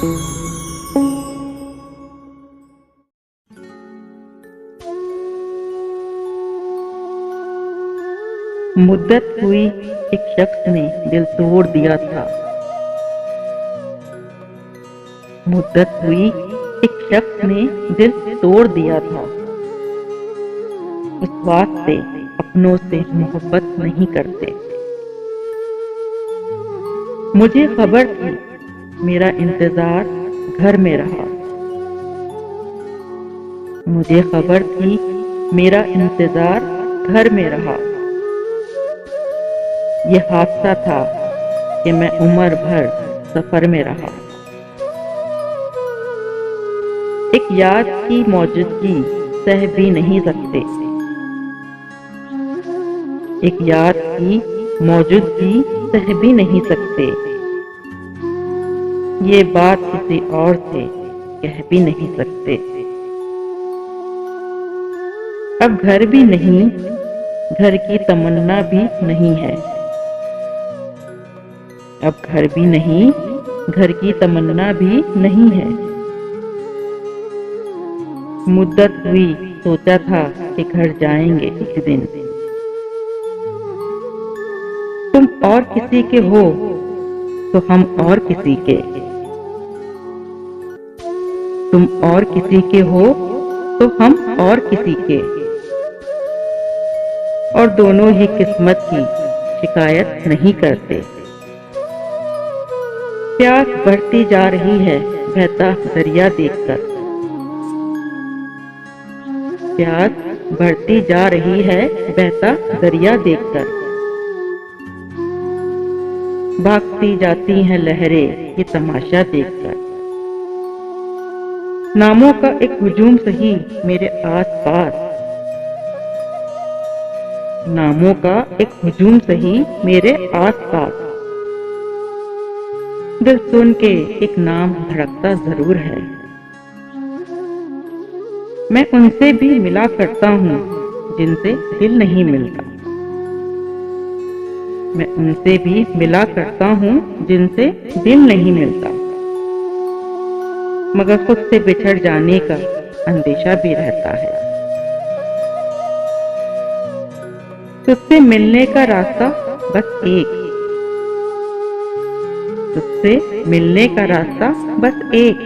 मुद्दत हुई एक शख्स ने दिल तोड़ दिया था। मुद्दत हुई एक शख्स ने दिल तोड़ दिया था। उस वास्ते अपनों से मोहब्बत नहीं करते। मुझे खबर थी मेरा इंतजार घर में रहा। मुझे खबर थी मेरा इंतजार घर में रहा। ये हादसा था कि मैं उम्र भर सफर में रहा। एक याद की मौजूदगी सह भी नहीं सकते। एक याद की मौजूदगी सह भी नहीं सकते। ये बात किसी और से कह भी नहीं सकते। अब घर भी नहीं, घर की तमन्ना भी नहीं है। अब घर भी नहीं, घर की तमन्ना भी नहीं है। मुद्दत हुई सोचा था कि घर जाएंगे एक दिन। तुम और किसी के हो तो हम और किसी के। तुम और किसी के हो तो हम और किसी के। और दोनों ही किस्मत की शिकायत नहीं करते। प्यास बढ़ती जा रही है बहता दरिया देखकर। प्यास बढ़ती जा रही है बहता दरिया देखकर। भागती जाती हैं लहरें ये तमाशा देखकर। नामों का एक हुजूम सही मेरे आसपास। नामों का एक हुजूम सही मेरे आसपास। दिल सुन के एक नाम धड़कता जरूर है। मैं उनसे भी मिला करता हूँ जिनसे दिल नहीं मिलता। मैं उनसे भी मिला करता हूँ जिनसे दिल नहीं मिलता। मगर खुद से बिछड़ जाने का अंदेशा भी रहता है। तुझसे मिलने का रास्ता बस एक। तुझसे मिलने का रास्ता बस एक।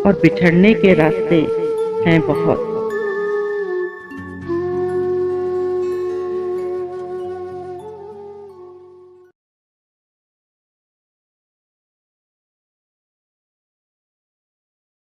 और बिछड़ने के रास्ते हैं बहुत।